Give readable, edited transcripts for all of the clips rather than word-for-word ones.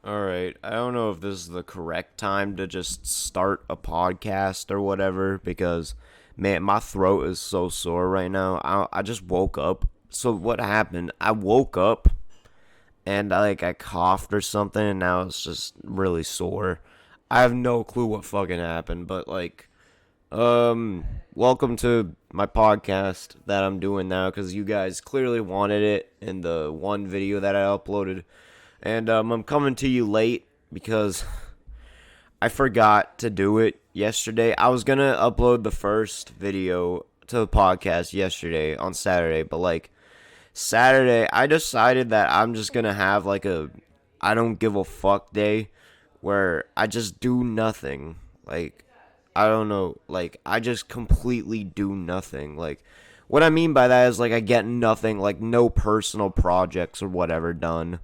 Alright, I don't know if this is the correct time to just start a podcast or whatever because, man, my throat is so sore right now. I just woke up. So, what happened? I woke up and I coughed or something and now it's just really sore. I have no clue what fucking happened, but um, welcome to my podcast that I'm doing now because you guys clearly wanted it in the one video that I uploaded. And I'm coming to you late because I forgot to do it yesterday. I was going to upload the first video to the podcast yesterday on Saturday, but Saturday, I decided that I'm just going to have a I don't give a fuck day where I just do nothing. I don't know, I just completely do nothing. What I mean by that is, I get nothing, no personal projects or whatever done.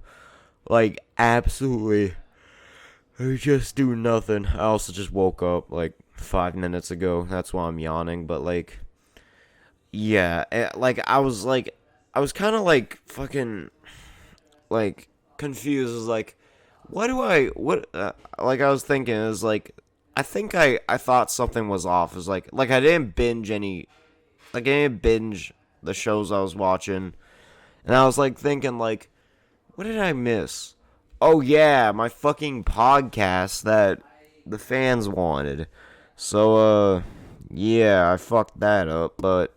Absolutely. I just do nothing. I also just woke up, 5 minutes ago. That's why I'm yawning, but, yeah. I was kind of, fucking, confused. It was I was thinking, it was I think I thought something was off. It was I didn't binge I didn't binge the shows I was watching. And I was thinking what did I miss? Oh yeah, my fucking podcast that the fans wanted. So yeah, I fucked that up, but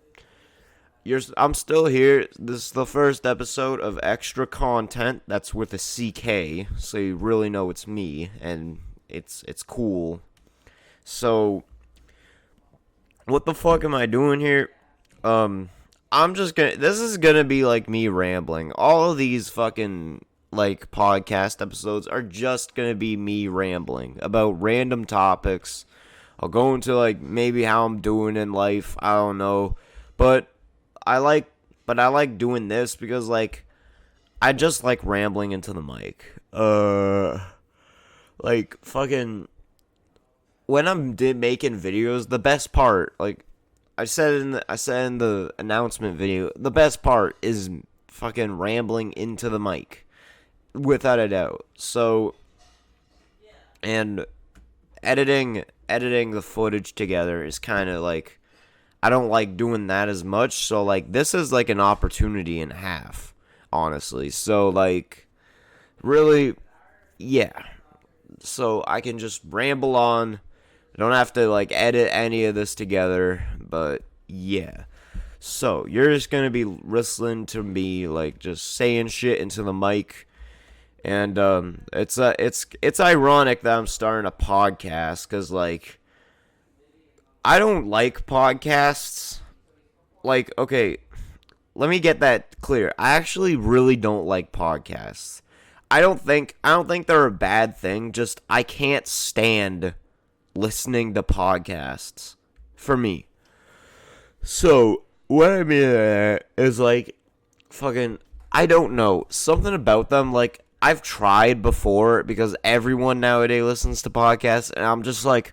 I'm still here. This is the first episode of extra content that's with a CK, so you really know it's me and it's cool. So what the fuck am I doing here? I'm just gonna. This is gonna be me rambling. All of these fucking podcast episodes are just gonna be me rambling about random topics. I'll go into maybe how I'm doing in life. I don't know, but I like I like doing this because I just like rambling into the mic. Fucking when I'm making videos, the best part I said in the announcement video, the best part is fucking rambling into the mic, without a doubt. So, and editing the footage together is kind of I don't like doing that as much. So this is an opportunity and a half, honestly. So really, yeah. So I can just ramble on. I don't have to edit any of this together, but yeah. So you're just gonna be listening to me just saying shit into the mic, and it's ironic that I'm starting a podcast because I don't like podcasts. Okay, let me get that clear. I actually really don't like podcasts. I don't think they're a bad thing. Just I can't stand listening to podcasts for me. So, what I mean by that is fucking I don't know. Something about them I've tried before because everyone nowadays listens to podcasts and I'm just what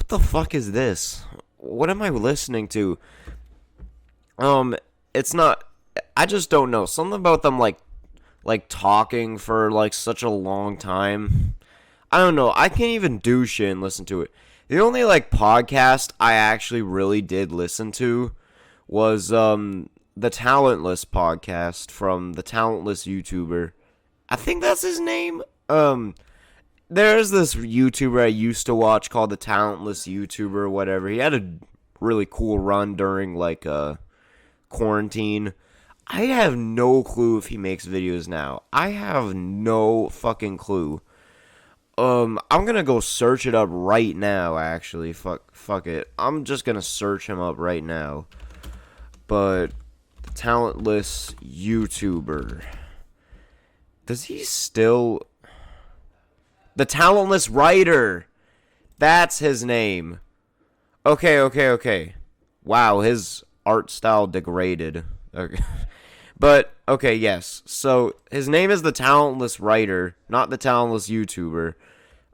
the fuck is this? What am I listening to? It's not I just don't know. Something about them talking for such a long time. I don't know. I can't even do shit and listen to it. The only podcast I actually really did listen to was the Talentless podcast from the Talentless YouTuber. I think that's his name. There's this YouTuber I used to watch called the Talentless YouTuber or whatever. He had a really cool run during quarantine. I have no clue if he makes videos now. I have no fucking clue. I'm gonna go search it up right now, actually. Fuck it. I'm just gonna search him up right now. But, the Talentless YouTuber. Does he still... The Talentless Writer! That's his name. Okay. Wow, his art style degraded. Okay. But, okay, yes. So, his name is the Talentless Writer, not the Talentless YouTuber.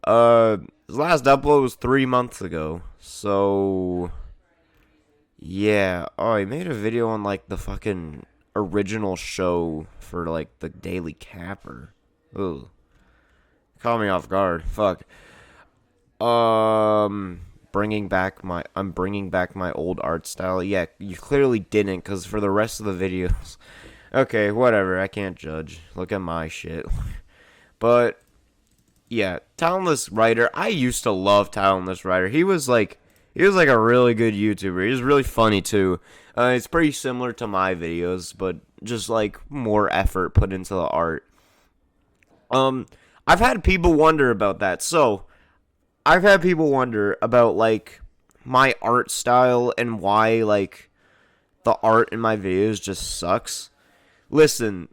His last upload was 3 months ago. So, yeah. Oh, he made a video on, the fucking original show for, the Daily Capper. Ugh. Caught me off guard. Fuck. I'm bringing back my old art style. Yeah, you clearly didn't, because for the rest of the videos. Okay, whatever. I can't judge. Look at my shit. But yeah, Talentless Writer. I used to love Talentless Writer. He was like a really good YouTuber. He was really funny too. It's pretty similar to my videos, but just like more effort put into the art. I've had people wonder about that. So, I've had people wonder about like my art style and why like the art in my videos just sucks. Listen,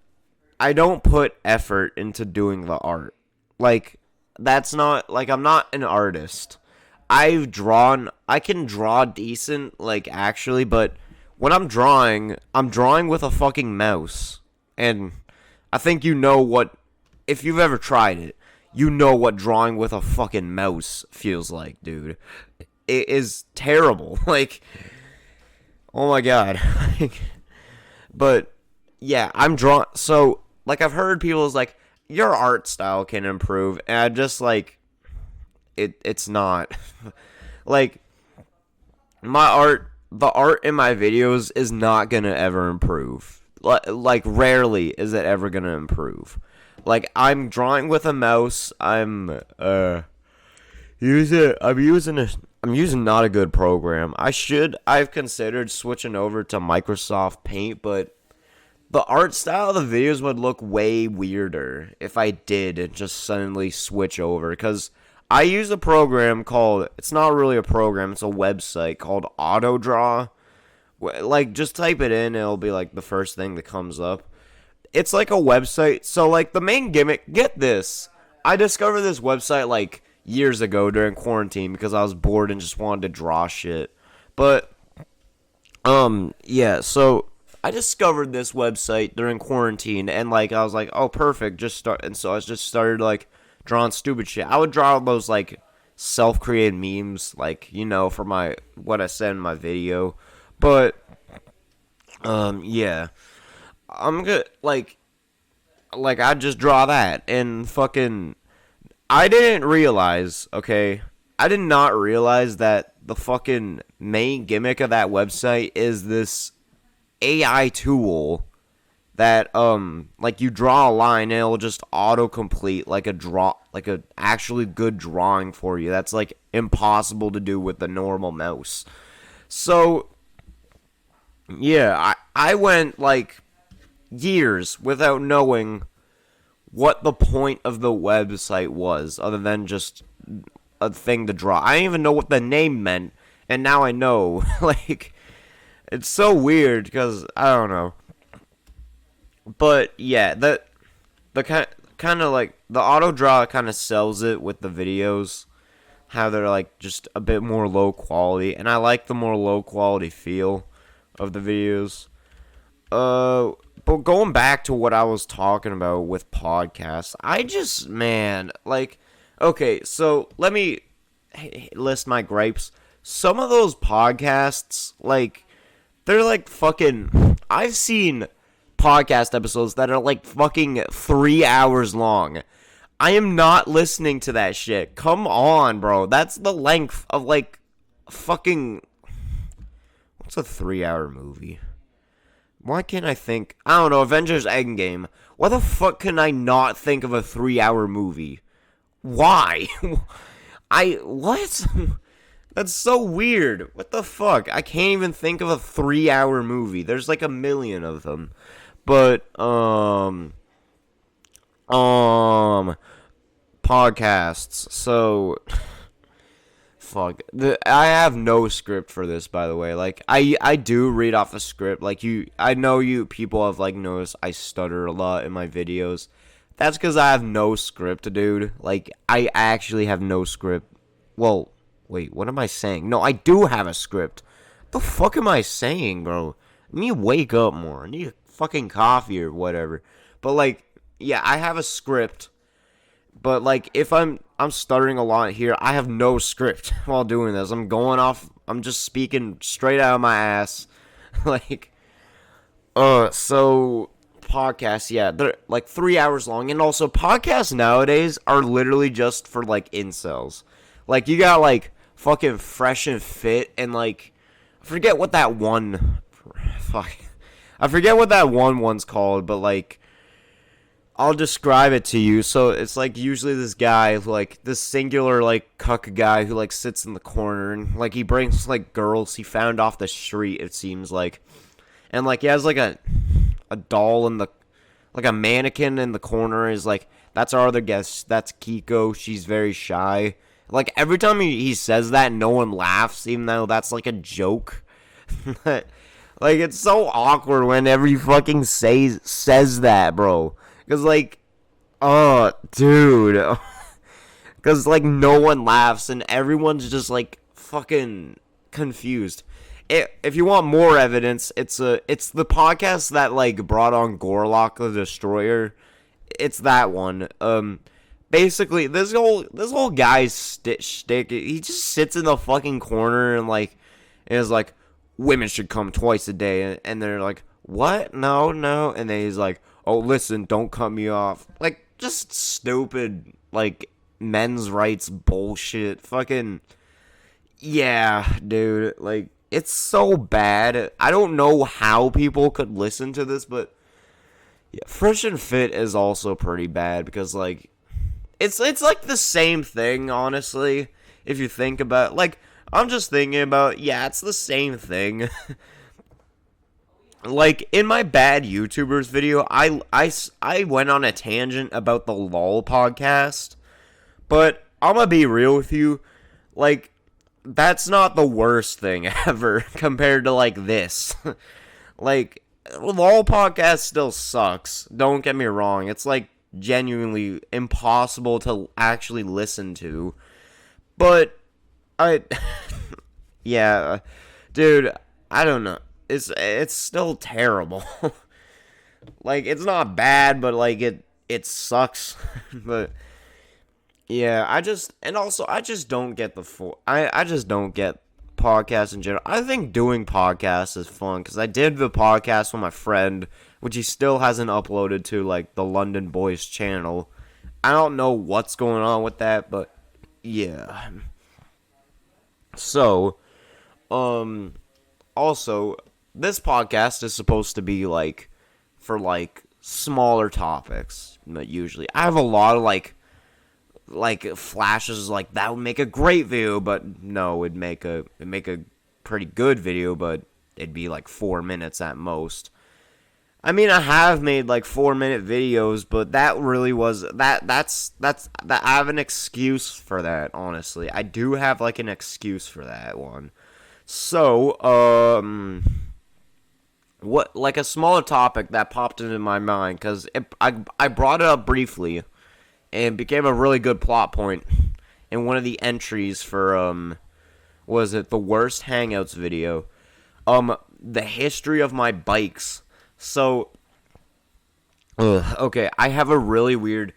I don't put effort into doing the art. Like, that's not, like, I'm not an artist. I can draw decent, like, actually, but when I'm drawing with a fucking mouse. And I think you know what, if you've ever tried it, you know what drawing with a fucking mouse feels like, dude. It is terrible. Like, oh my god. But, yeah, I'm drawing, so, like, I've heard people's, like, your art style can improve, and I just, like, it's not. Like, the art in my videos is not gonna ever improve. Like, rarely is it ever gonna improve. Like, I'm drawing with a mouse, I'm using not a good program. I've considered switching over to Microsoft Paint, but the art style of the videos would look way weirder if I did just suddenly switch over. Because I use a program called, it's not really a program, it's a website called AutoDraw. Like, just type it in, it'll be like the first thing that comes up. It's like a website, so like the main gimmick, get this. I discovered this website like years ago during quarantine because I was bored and just wanted to draw shit. But, yeah, so I discovered this website during quarantine, and like I was like, oh, perfect, and so I just started like drawing stupid shit. I would draw those like self-created memes, like, you know, for what I said in my video. But yeah, I'm good. Like I just draw that, and fucking, I didn't realize. Okay, I did not realize that the fucking main gimmick of that website is this AI tool that like you draw a line and it'll just autocomplete like a actually good drawing for you. That's like impossible to do with the normal mouse. So yeah, I went like years without knowing what the point of the website was, other than just a thing to draw. I didn't even know what the name meant, and now I know. Like, it's so weird because I don't know. But yeah, the kind of like the auto draw kind of sells it with the videos, how they're like just a bit more low quality, and I like the more low quality feel of the videos. But going back to what I was talking about with podcasts, I just, man, like, okay, so let me list my gripes. Some of those podcasts, like, they're like fucking, I've seen podcast episodes that are like fucking 3 hours long. I am not listening to that shit. Come on, bro. That's the length of like fucking, what's a 3 hour movie? Why can't I think? I don't know, Avengers Endgame. Why the fuck can I not think of a 3 hour movie? Why? What? That's so weird. What the fuck? I can't even think of a 3 hour movie. There's like a million of them. But, podcasts. So, fuck. I have no script for this, by the way. Like, I do read off a script. Like, I know you people have, like, noticed I stutter a lot in my videos. That's because I have no script, dude. Like, I actually have no script. Well, wait, what am I saying? No, I do have a script. What the fuck am I saying, bro? I need to wake up more. I need a fucking coffee or whatever. But, like, yeah, I have a script. But, like, if I'm stuttering a lot here, I have no script while doing this. I'm just speaking straight out of my ass. Like, so, podcasts, yeah, they're like 3 hours long. And also, podcasts nowadays are literally just for like incels. Like, you got like fucking Fresh and Fit, and like, I forget what that one. Fuck. I forget what that one's called, but like, I'll describe it to you. So it's like usually this guy, like this singular like cuck guy who like sits in the corner, and like he brings like girls he found off the street, it seems like. And like he has like a doll in the, like a mannequin in the corner, is like, that's our other guest, that's Kiko, she's very shy. Like every time he says that, no one laughs, even though that's like a joke. Like, it's so awkward whenever he fucking says that, bro. Because, like, oh, dude. Because, like, no one laughs, and everyone's just, like, fucking confused. If you want more evidence, it's the podcast that, like, brought on Gorlock the Destroyer. It's that one. Basically, this whole guy's shtick, he just sits in the fucking corner and, like, is like, women should come twice a day, and they're like, what? No. And then he's like, oh, listen, don't cut me off. Like, just stupid, like, men's rights bullshit. Fucking, yeah, dude. Like, it's so bad. I don't know how people could listen to this, but yeah, Fresh and Fit is also pretty bad, because, like, it's like the same thing, honestly, if you think about, like, I'm just thinking about, yeah, it's the same thing. Like, in my bad YouTubers video, I went on a tangent about the LOL podcast. But I'm gonna be real with you. Like, that's not the worst thing ever compared to, like, this. Like, the LOL podcast still sucks. Don't get me wrong. It's, like, genuinely impossible to actually listen to. But yeah, dude, I don't know. It's still terrible. Like, it's not bad, but like it sucks. But yeah, I just don't get I just don't get podcasts in general. I think doing podcasts is fun, because I did the podcast with my friend, which he still hasn't uploaded to, like, the London Boys channel. I don't know what's going on with that, but yeah. So, also, this podcast is supposed to be, like, for, like, smaller topics, usually. I have a lot of, like flashes, like, that would make a great video, but no, it'd make a pretty good video, but it'd be, like, 4 minutes at most. I mean, I have made, like, 4-minute videos, but that really was, that's I have an excuse for that, honestly. I do have, like, an excuse for that one. So, what, like, a smaller topic that popped into my mind, because I brought it up briefly, and became a really good plot point in one of the entries for, was it the worst Hangouts video? The history of my bikes. So, okay, I have a really weird,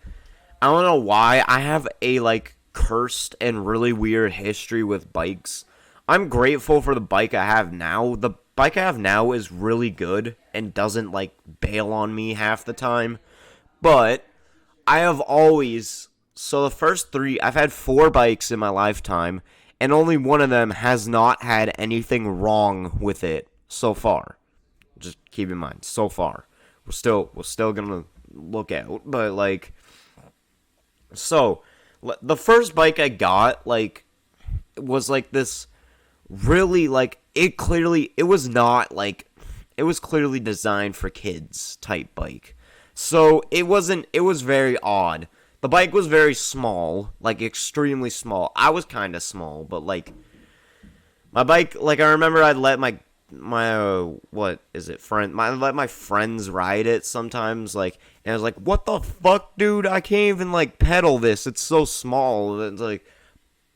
I don't know why, I have a, like, cursed and really weird history with bikes. I'm grateful for the bike I have now. The bike I have now is really good and doesn't, like, bail on me half the time. But I have always, so the first 3, I've had 4 bikes in my lifetime, and only one of them has not had anything wrong with it so far. Just keep in mind, so far. We're still gonna look out, but, like, so, the first bike I got, like, was, like, this really, like, it was clearly designed for kids type bike. So, it was very odd. The bike was very small, like, extremely small. I was kind of small, but, like, my bike, like, I remember I'd let my what is it, I let my friends ride it sometimes, like, and I was like, what the fuck, dude, I can't even, like, pedal this, it's so small. It's like,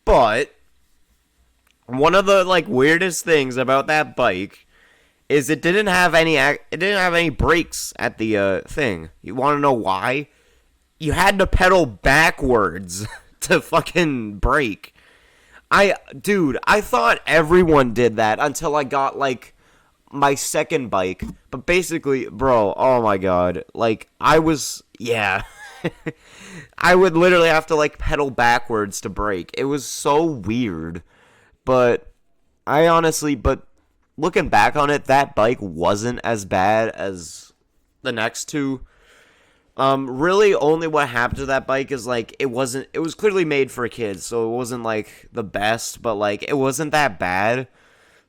but one of the, like, weirdest things about that bike is it didn't have any brakes at the thing. You want to know why? You had to pedal backwards to fucking brake. I thought everyone did that until I got, like, my second bike. But basically, bro, oh my god. Like, I was, yeah. I would literally have to, like, pedal backwards to brake. It was so weird. But but looking back on it, that bike wasn't as bad as the next two. Really only what happened to that bike is, like, it was clearly made for kids, so it wasn't, like, the best, but, like, it wasn't that bad.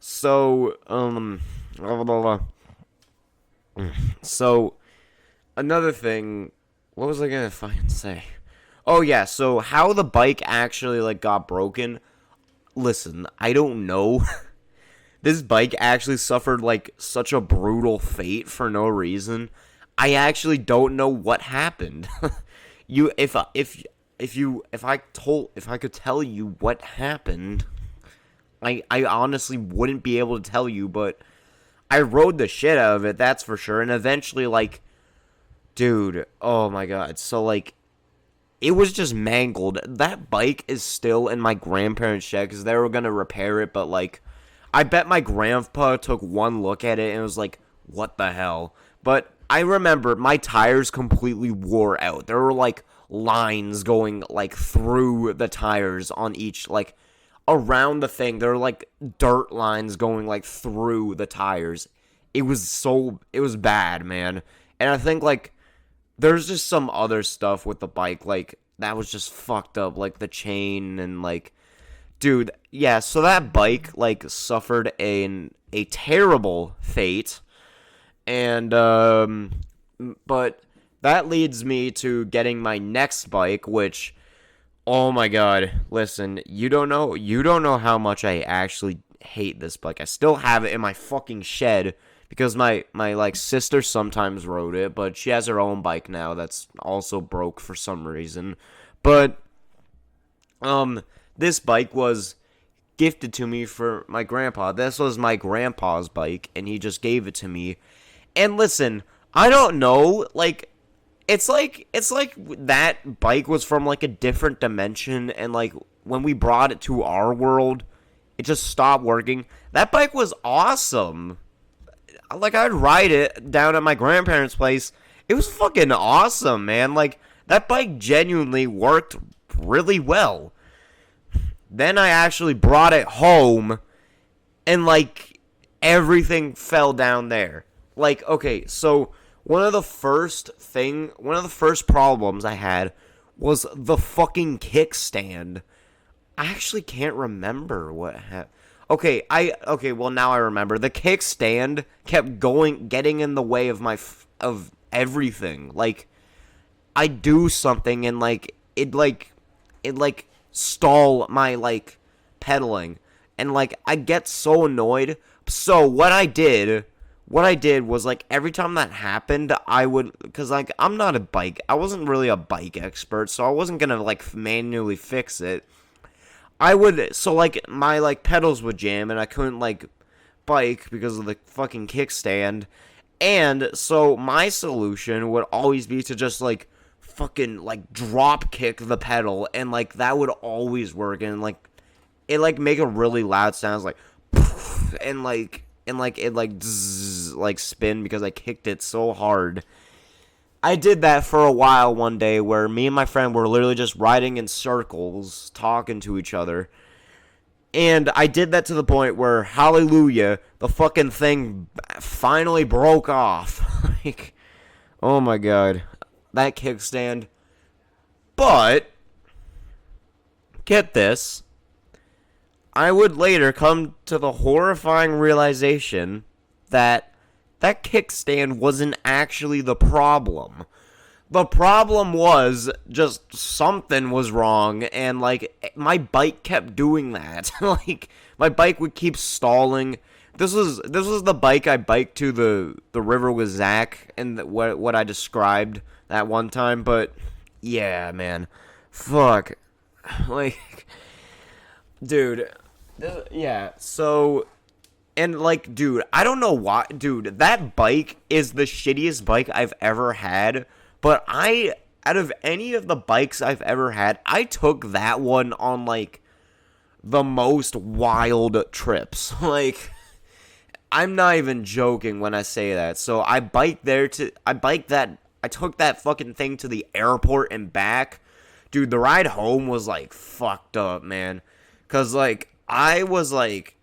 So, blah, blah, blah. So, another thing, what was I gonna fucking say? Oh, yeah, so how the bike actually, like, got broken, listen, I don't know. This bike actually suffered, like, such a brutal fate for no reason. I actually don't know what happened. If I could tell you what happened, I honestly wouldn't be able to tell you, but I rode the shit out of it, that's for sure. And eventually, like, dude, oh my god. So, like, it was just mangled. That bike is still in my grandparents' shed because they were going to repair it, but, like, I bet my grandpa took one look at it and was like, what the hell? But I remember my tires completely wore out. There were, like, lines going, like, through the tires on each, like, around the thing. There were, like, dirt lines going, like, through the tires. It was bad, man. And I think, like, there's just some other stuff with the bike, like, that was just fucked up, like, the chain and, like, dude, yeah, so that bike, like, suffered a terrible fate, and, but that leads me to getting my next bike, which, oh my god, listen, you don't know how much I actually hate this bike. I still have it in my fucking shed, because my like, sister sometimes rode it, but she has her own bike now that's also broke for some reason, but, this bike was gifted to me for my grandpa. This was my grandpa's bike, and he just gave it to me. And listen, I don't know, like, it's like that bike was from, like, a different dimension, and, like, when we brought it to our world, it just stopped working. That bike was awesome. Like, I'd ride it down at my grandparents' place. It was fucking awesome, man. Like, that bike genuinely worked really well. Then I actually brought it home, and, like, everything fell down there. Like, okay, so one of the first problems I had was the fucking kickstand. I actually can't remember what happened. Okay, well, now I remember. The kickstand kept getting in the way of of everything. Like, I do something, and, like, it stall my, like, pedaling, and, like, I get so annoyed. So what I did was, like, every time that happened, I would, because, like, I wasn't really a bike expert, so I wasn't gonna, like, manually fix it. So, like, my, like, pedals would jam, and I couldn't, like, bike because of the fucking kickstand, and so my solution would always be to just, like, fucking, like, drop kick the pedal, and, like, that would always work, and, like, it, like, make a really loud sound, like, and it, like, zzz, like, spin because I kicked it so hard. I did that for a while one day, where me and my friend were literally just riding in circles, talking to each other, and I did that to the point where, hallelujah, the fucking thing finally broke off. Like, oh my god. That kickstand. But, get this, I would later come to the horrifying realization that that kickstand wasn't actually the problem. The problem was just something was wrong, and, like, my bike kept doing that. Like, my bike would keep stalling. This was the bike I biked to the river with Zach, and what I described that one time, but yeah, man, fuck, like, dude, yeah, so, and, like, dude, I don't know why, dude, that bike is the shittiest bike I've ever had, but out of any of the bikes I've ever had, I took that one on, like, the most wild trips. Like, I'm not even joking when I say that. So I took that fucking thing to the airport and back. Dude, the ride home was like fucked up, man. Cause like I was like,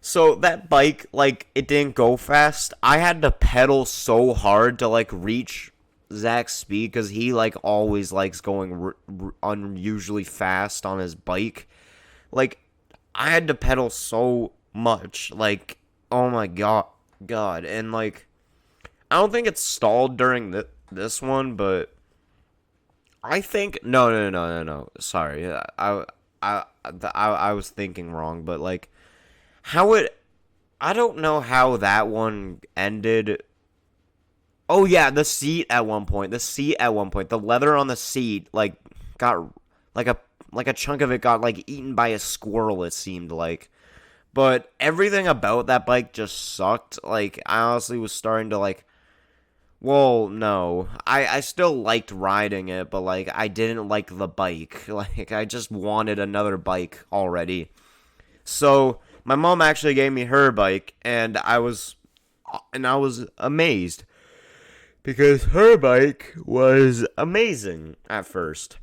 so that bike, like, it didn't go fast. I had to pedal so hard to like reach Zach's speed because he like always likes going unusually fast on his bike. Like, I had to pedal so much, like, oh my god, and like, I don't think it's stalled during this one, but I think no. Sorry, I was thinking wrong, but like, how it, I don't know how that one ended. Oh yeah, the seat at one point, the leather on the seat like got like a chunk of it got like eaten by a squirrel. It seemed like. But everything about that bike just sucked. Like, I honestly was starting to, like, well, no. I still liked riding it, but, like, I didn't like the bike. Like, I just wanted another bike already. So, my mom actually gave me her bike, and I was amazed. Because her bike was amazing at first.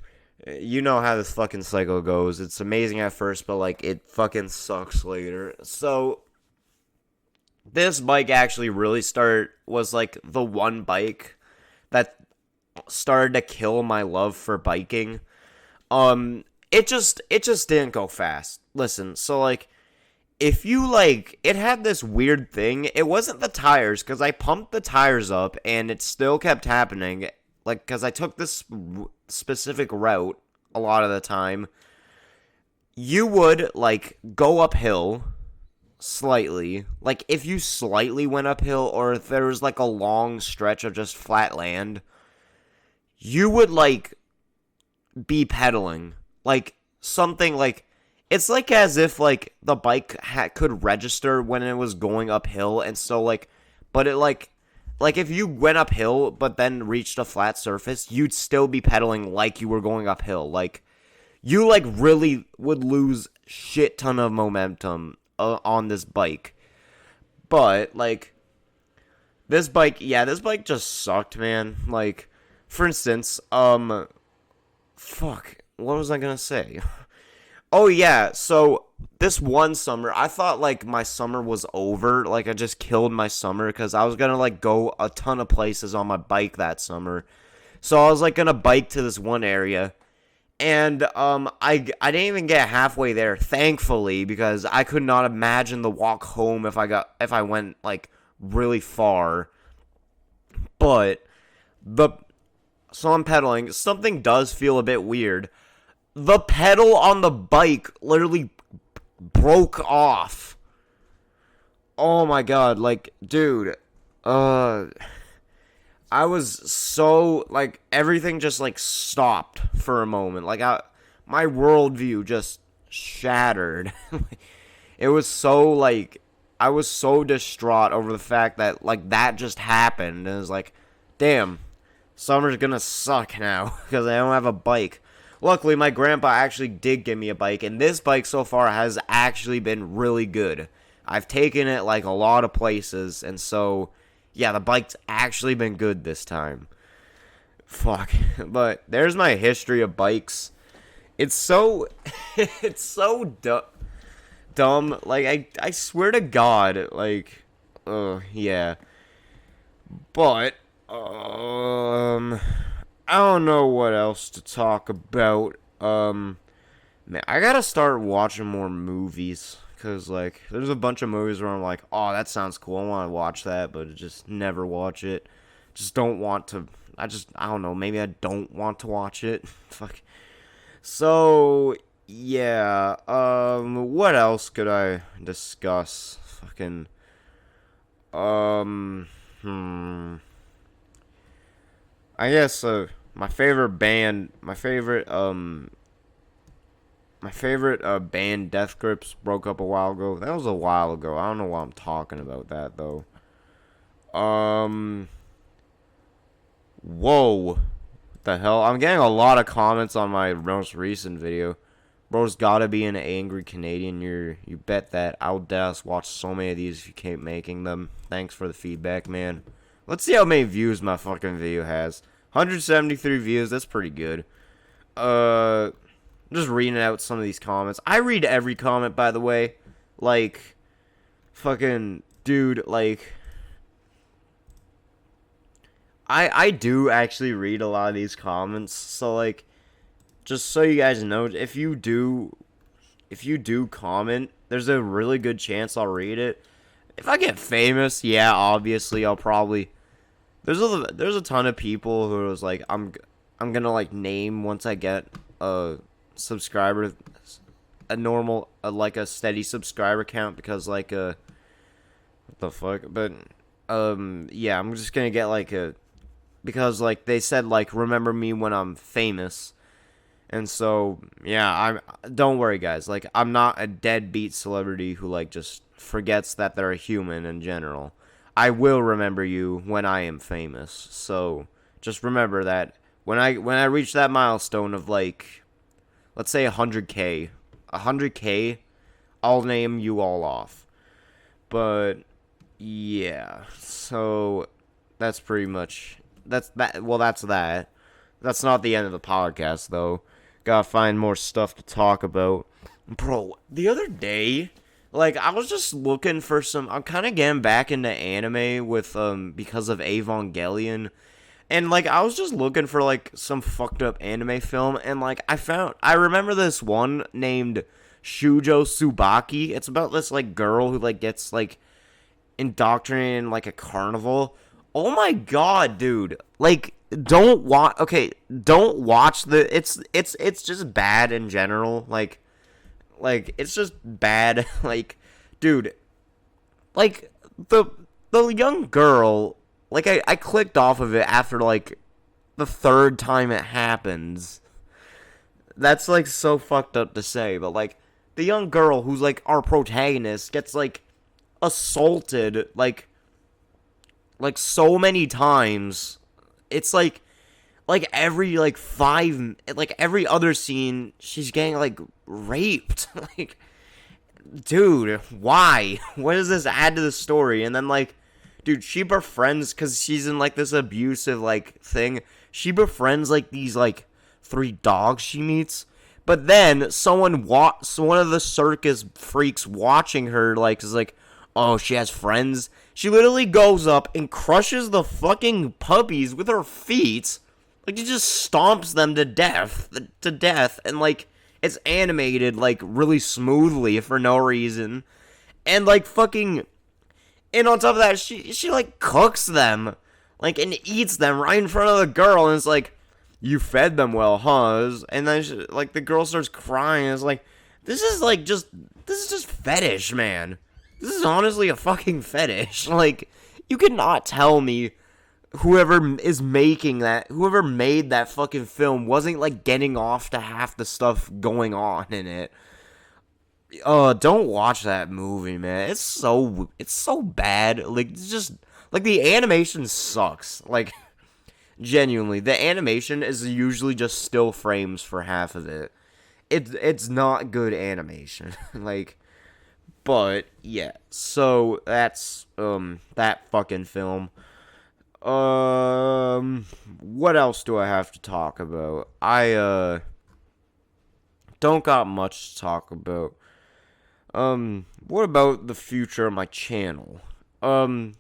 You know how this fucking cycle goes. It's amazing at first, but like it fucking sucks later. So this bike actually really was like the one bike that started to kill my love for biking. It just didn't go fast. Listen, so like if you like, it had this weird thing. It wasn't the tires, because I pumped the tires up and it still kept happening. Like, because I took this specific route a lot of the time. You would, like, go uphill slightly. Like, if you slightly went uphill, or if there was, like, a long stretch of just flat land, you would, like, be pedaling. Like, something like, it's like as if, like, the bike could register when it was going uphill, and so, like, but it, like, if you went uphill, but then reached a flat surface, you'd still be pedaling like you were going uphill. Like, you, like, really would lose shit ton of momentum on this bike. But, like, this bike just sucked, man. Like, for instance, fuck, what was I gonna say? Oh, yeah, so this one summer, I thought, like, my summer was over. Like, I just killed my summer because I was going to, like, go a ton of places on my bike that summer. So I was, like, going to bike to this one area. And, I didn't even get halfway there, thankfully, because I could not imagine the walk home if I went, like, really far. But, so I'm pedaling. Something does feel a bit weird. The pedal on the bike literally broke off. Oh my god, like, dude, I was so, like, everything just, like, stopped for a moment. Like, my worldview just shattered. It was so, like, I was so distraught over the fact that, like, that just happened. And it was like, damn, summer's gonna suck now because I don't have a bike. Luckily, my grandpa actually did give me a bike, and this bike so far has actually been really good. I've taken it, like, a lot of places, and so, yeah, the bike's actually been good this time. Fuck. But there's my history of bikes. It's so, it's so dumb. Like, I swear to God, like, yeah. But, I don't know what else to talk about. Man, I gotta start watching more movies. Because, like, there's a bunch of movies where I'm like, oh, that sounds cool. I want to watch that, but I just never watch it. Just don't want to. I don't know. Maybe I don't want to watch it. Fuck. So, yeah. What else could I discuss? Fucking. I guess, my favorite band, band, Death Grips, broke up a while ago. That was a while ago. I don't know why I'm talking about that, though. Whoa. What the hell? I'm getting a lot of comments on my most recent video. Bro's gotta be an angry Canadian. You bet that. I'll definitely watch so many of these if you keep making them. Thanks for the feedback, man. Let's see how many views my fucking video has. 173 views. That's pretty good. I'm just reading out some of these comments. I read every comment, by the way. Like, fucking dude. Like, I do actually read a lot of these comments. So like, just so you guys know, if you do comment, there's a really good chance I'll read it. If I get famous, yeah, obviously I'll probably. There's a ton of people who was like, I'm gonna like name once I get a subscriber, a normal like a steady subscriber count, because like what the fuck, but yeah, I'm just gonna get like a, because like they said like remember me when I'm famous. And so, yeah, don't worry, guys. Like, I'm not a deadbeat celebrity who, like, just forgets that they're a human in general. I will remember you when I am famous. So, just remember that when I reach that milestone of, like, let's say 100K, I'll name you all off. But, yeah. So, that's pretty much, that's that. Well, that's that. That's not the end of the podcast, though. Gotta find more stuff to talk about. Bro, the other day, like, I was just looking for some. I'm kind of getting back into anime with, because of Evangelion. And, like, I was just looking for, like, some fucked up anime film. And, like, I remember this one named Shujo Tsubaki. It's about this, like, girl who, like, gets, like, indoctrinated in, like, a carnival. Oh my god, dude. Like, don't watch the it's just bad in general. Like it's just bad. Like, dude, like the young girl, like I clicked off of it after like the third time it happens. That's like so fucked up to say, but like the young girl who's like our protagonist gets like assaulted like so many times. It's like every like every other scene she's getting like raped. Like, dude, why? What does this add to the story? And then like, dude, she befriends, because she's in like this abusive like thing, she befriends like these like 3 dogs she meets. But then one of the circus freaks watching her like is like, oh, she has friends. She literally goes up and crushes the fucking puppies with her feet. Like, she just stomps them to death. And, like, it's animated, like, really smoothly for no reason. And, like, fucking... And on top of that, she like, cooks them. Like, and eats them right in front of the girl. And it's like, you fed them well, huh? And then, like, the girl starts crying. And it's like, this is just fetish, man. This is honestly a fucking fetish. Like, you cannot tell me whoever made that fucking film wasn't, like, getting off to half the stuff going on in it. Don't watch that movie, man. It's so bad. Like, it's just, like, the animation sucks. Like, genuinely, the animation is usually just still frames for half of it. It's not good animation. Like... But, yeah, so that's, that fucking film. What else do I have to talk about? I, don't got much to talk about. What about the future of my channel? Well,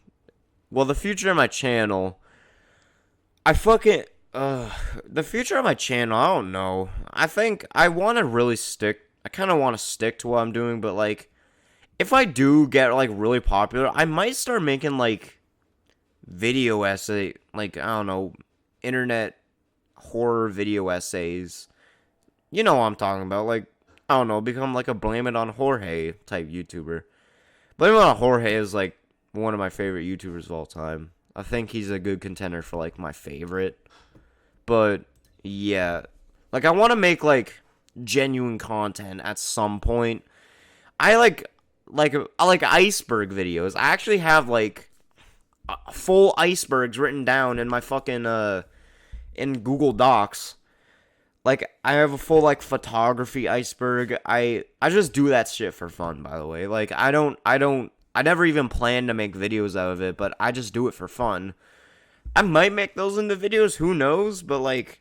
the future of my channel, the future of my channel, I don't know. I think I kind of want to stick to what I'm doing, but, like, if I do get, like, really popular, I might start making, like, video essay, like, I don't know, internet horror video essays. You know what I'm talking about. Like, I don't know, become, like, a Blame It on Jorge type YouTuber. Blame It on Jorge is, like, one of my favorite YouTubers of all time. I think he's a good contender for, like, my favorite. But, yeah. Like, I want to make, like, genuine content at some point. I like iceberg videos. I actually have, like, full icebergs written down in my fucking, in Google Docs. like I have a full like photography iceberg. I just do that shit for fun, by the way. Like I never even plan to make videos out of it, but I just do it for fun. I might make those into videos, who knows? But like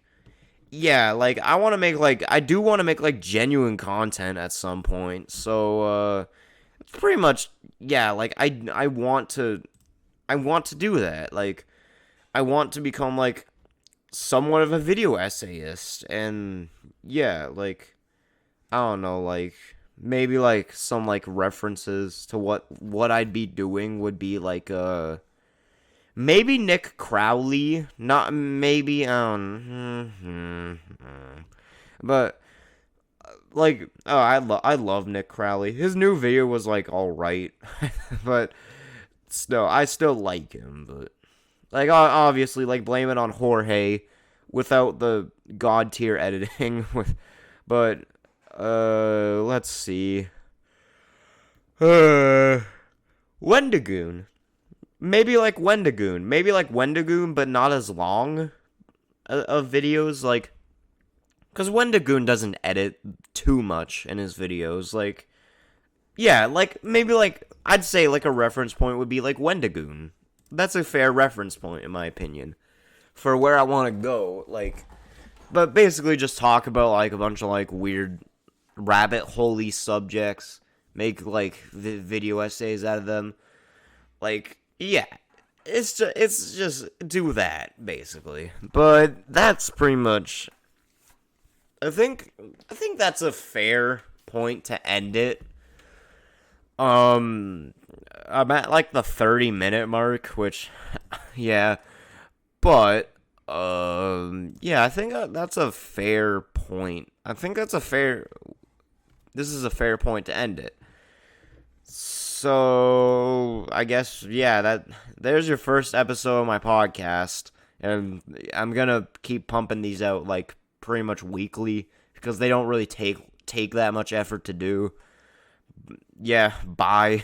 yeah, like I do want to make like genuine content at some point. So it's pretty much yeah, like I want to do that. Like I want to become like somewhat of a video essayist, and yeah, like I don't know, like maybe like some like references to what I'd be doing would be like maybe Nick Crowley, not maybe but like oh I love Nick Crowley. His new video was like all right, but still I still like him, but like obviously like blame it on Jorge without the god tier editing with but let's see. Wendigoon. Maybe like Wendigoon. Maybe like Wendigoon but not as long of videos like cuz Wendigoon doesn't edit too much in his videos like yeah, like maybe like I'd say like a reference point would be like Wendigoon. That's a fair reference point in my opinion for where I want to go like but basically just talk about like a bunch of like weird rabbit holey subjects, make like video essays out of them. Like yeah, it's just do that basically. But that's pretty much I think that's a fair point to end it. I'm at like the 30-minute mark, which yeah, but yeah, I think that's a fair point. I think that's a fair this is a fair point to end it. So, I guess yeah, there's your first episode of my podcast, and I'm going to keep pumping these out like pretty much weekly because they don't really take that much effort to do. Yeah, bye.